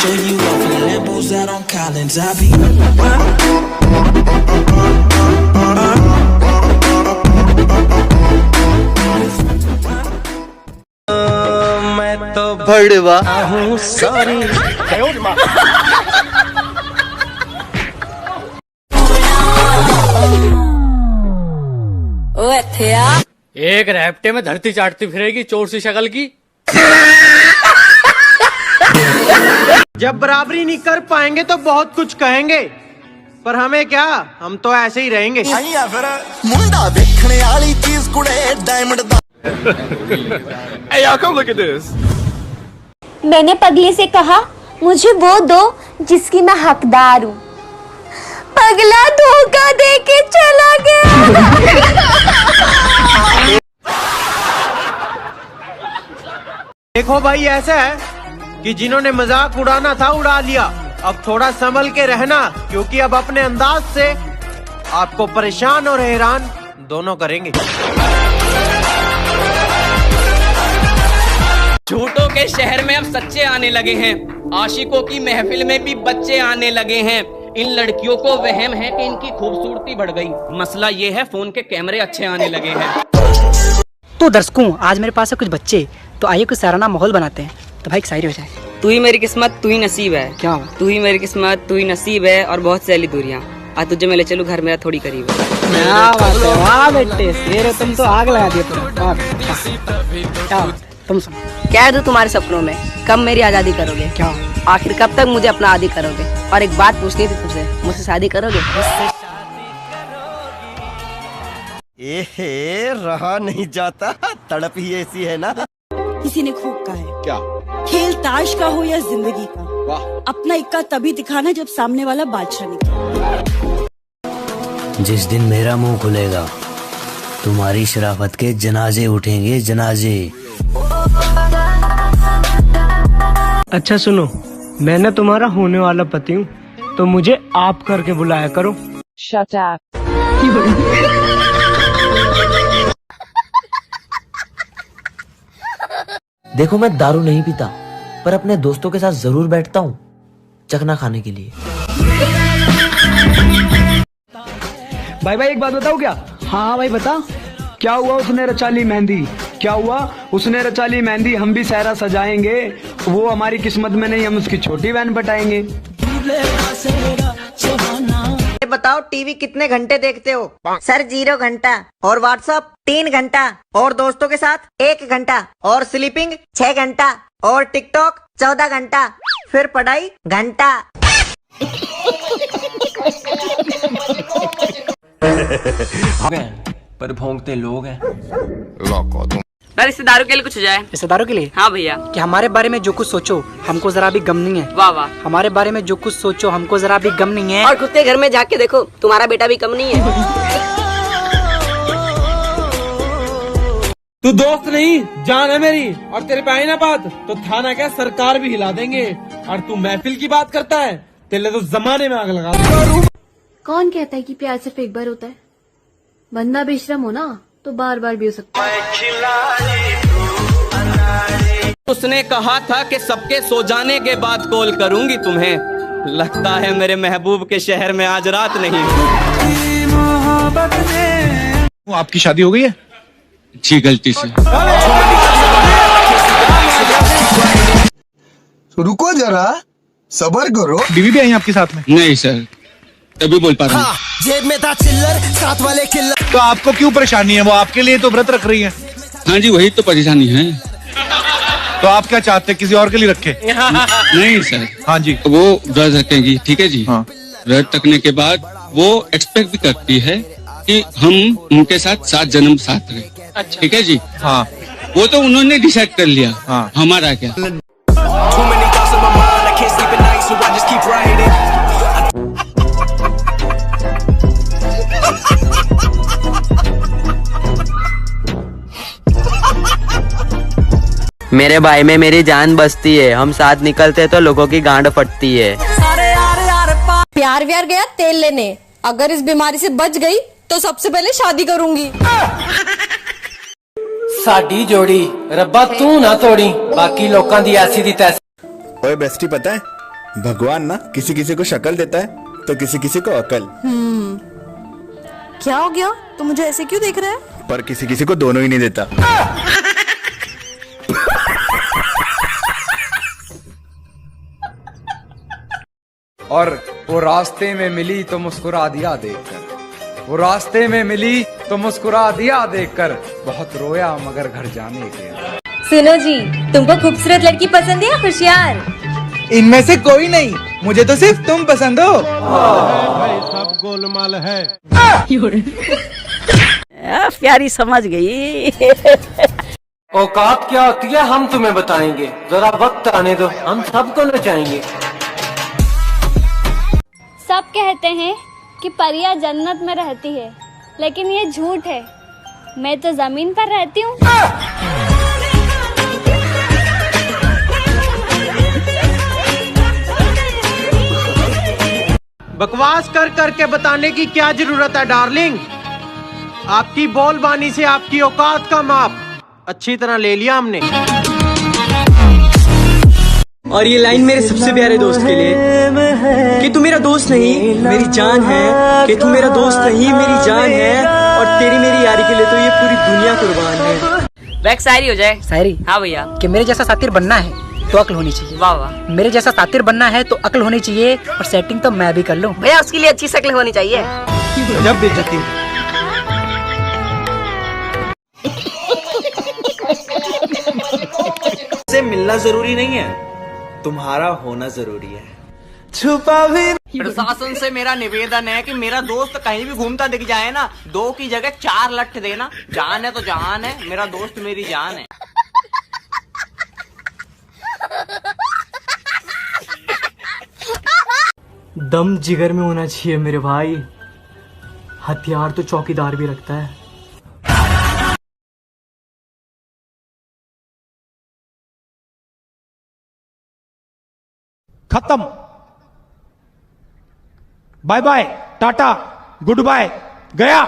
show you off in Lambos out on Collins. I be मैं तो बड़वा हूँ sorry. ओए थे आप एक रैप्टे में धरती चाटती फिरेगी चोर सी शक्ल की। जब बराबरी नहीं कर पाएंगे तो बहुत कुछ कहेंगे, पर हमें क्या, हम तो ऐसे ही रहेंगे। मुंडा देखने वाली चीज कुड़े डायमंड दा। Hey y'all, come look at this. मैंने पगले से कहा मुझे वो दो जिसकी मैं हकदार हूँ। पगला धोखा दे के चला गया। देखो भाई, ऐसा है कि जिन्होंने मजाक उड़ाना था उड़ा लिया। अब थोड़ा संभल के रहना, क्योंकि अब अपने अंदाज से आपको परेशान और हैरान दोनों करेंगे। झूठों के शहर में अब सच्चे आने लगे हैं। आशिकों की महफिल में भी बच्चे आने लगे हैं। इन लड़कियों को वहम है कि इनकी खूबसूरती बढ़ गई। मसला ये है फोन के कैमरे अच्छे आने लगे हैं। तो दर्शकों, आज मेरे पास है कुछ बच्चे, तो आइए कुछ साराना माहौल बनाते हैं। तो भाई एक शायरी हो जाए। तू ही मेरी किस्मत, तू ही नसीब है। क्या हुआ? तू ही मेरी किस्मत, तू ही नसीब है, और बहुत सैली दूरियां। आज तुझे मैं ले चलूं घर मेरा थोड़ी करीब है। क्या बात है, वाह बेटे शेर, तुम तो आग लगा दिए पूरा। क्या बात, तुम सुनो। क्या है तू तुम्हारे सपनों में? कब मेरी आजादी करोगे? क्या आखिर कब तक मुझे अपना आदी करोगे? और एक बात पूछनी थी तुझसे, मुझसे शादी करोगे? एहे, रहा नहीं जाता, तड़प ही ऐसी है ना। किसी ने खूब कहा है, क्या खेल ताश का हो या जिंदगी का, अपना इक्का तभी दिखाना जब सामने वाला बादशाह निकले। जिस दिन मेरा मुंह खुलेगा, तुम्हारी शराफत के जनाजे उठेंगे, जनाजे। अच्छा सुनो, मैं ना तुम्हारा होने वाला पति हूँ, तो मुझे आप करके बुलाया करो। Shut up. देखो, मैं दारू नहीं पीता, पर अपने दोस्तों के साथ जरूर बैठता हूँ चखना खाने के लिए। भाई एक बात बताओ क्या? हाँ भाई बता। क्या हुआ उसने रचा ली मेहंदी? क्या हुआ उसने रचा ली मेहंदी? हम भी सहरा सजाएंगे, वो हमारी किस्मत में नहीं, हम उसकी छोटी बहन पटाएंगे। बताओ टीवी कितने घंटे देखते हो? सर 0 घंटा, और व्हाट्सएप 3 घंटा, और दोस्तों के साथ 1 घंटा, और स्लीपिंग 6 घंटा, और टिकटॉक 14 घंटा, फिर पढ़ाई घंटा। पर भौंकते लोग हैं। रिश्तेदारों के लिए कुछ हो जाए। रिश्तेदारों के लिए? हाँ भैया। कि हमारे बारे में जो कुछ सोचो हमको जरा भी गम नहीं है। वाह वाह। हमारे बारे में जो कुछ सोचो हमको जरा भी गम नहीं है। और खुद के घर में जाके देखो, तुम्हारा बेटा भी कम नहीं है। तू दोस्त नहीं, जान है मेरी, और तेरे पे आई ना बात तो थाना क्या सरकार भी हिला देंगे। और तू महफिल की बात करता है, तेरे तो जमाने में आग लगा दूंगा। कौन कहता है कि प्यार सिर्फ एक बार होता है? बंदा बेशरम हो ना तो बार बार भी हो सकता है। उसने कहा था कि सबके सो जाने के बाद कॉल करूंगी तुम्हें। लगता है मेरे महबूब के शहर में आज रात नहीं। आपकी शादी हो गई है? जी गलती से। रुको जरा, सबर करो। बीवी भी आई आपके साथ में? नहीं सर, तभी बोल पा रहा हूँ। जेब में था चिल्लर, साथ वाले किल्लर। तो आपको क्यों परेशानी है? वो आपके लिए तो व्रत रख रही है। हाँ जी, वही तो परेशानी है। तो आप क्या चाहते हैं, किसी और के लिए रखे? नहीं सर। हाँ जी। वो व्रत रखेंगी, ठीक है जी। हाँ। व्रत रखने के बाद वो एक्सपेक्ट भी करती है कि हम उनके साथ 7 जन्म साथ रहे। ठीक है जी। हाँ। वो तो उन्होंने डिसाइड कर लिया। हाँ। हमारा क्या। मेरे भाई में मेरी जान बसती है, हम साथ निकलते तो लोगों की गांड फटती है। प्यार व्यार गया तेल लेने, अगर इस बीमारी से बच गई तो सबसे पहले शादी करूंगी। साडी जोड़ी रब्बा तू ना तोड़ी, बाकी लोकां दी ऐसी दी तैसी। ओए बेस्टी, पता है भगवान ना किसी किसी को शक्ल देता है तो किसी किसी को अकल। क्या हो गया? तू मुझे ऐसे क्यों देख रहा है? पर किसी किसी को दोनों ही नहीं देता। और वो रास्ते में मिली तो मुस्कुरा दिया देखकर, वो रास्ते में मिली तो मुस्कुरा दिया देखकर, बहुत रोया मगर घर जाने के। सुनो जी, तुमको खूबसूरत लड़की पसंद है या होशियार? इनमें से कोई नहीं, मुझे तो सिर्फ तुम पसंद हो। सब गोलमाल है। प्यारी समझ गई। औकात क्या होती है हम तुम्हें बताएंगे, जरा वक्त आने दो, हम सबको नचाएंगे। सब कहते हैं कि परियां जन्नत में रहती है, लेकिन ये झूठ है। मैं तो जमीन पर रहती हूँ। बकवास कर करके बताने की क्या जरूरत है डार्लिंग? आपकी बोलबानी से आपकी औकात का माप अच्छी तरह ले लिया हमने। और ये लाइन मेरे सबसे प्यारे दोस्त के लिए, कि तू मेरा दोस्त नहीं मेरी जान है, कि तू मेरा दोस्त नहीं मेरी जान है, और तेरी मेरी यारी के लिए तो ये पूरी दुनिया कुर्बान है। बैक शायरी हो जाए। शायरी? हाँ भैया। कि मेरे जैसा सातिर बनना है तो अक्ल होनी चाहिए। वाह वाह। मेरे जैसा सातिर बनना है तो अक्ल होनी चाहिए, और सेटिंग तो मैं भी कर लूं। भैया उसके लिए अच्छी शक्ल होनी चाहिए। जब बेइज्जती। से मिलना जरूरी नहीं है, तुम्हारा होना जरूरी है। छुपा भी प्रशासन से मेरा निवेदन है कि मेरा दोस्त कहीं भी घूमता दिख जाए ना, 2 की जगह 4 लठ देना। जान है तो जान है, मेरा दोस्त मेरी जान है। दम जिगर में होना चाहिए मेरे भाई, हथियार तो चौकीदार भी रखता है। खत्म। बाय बाय, टाटा, गुड बाय, गया।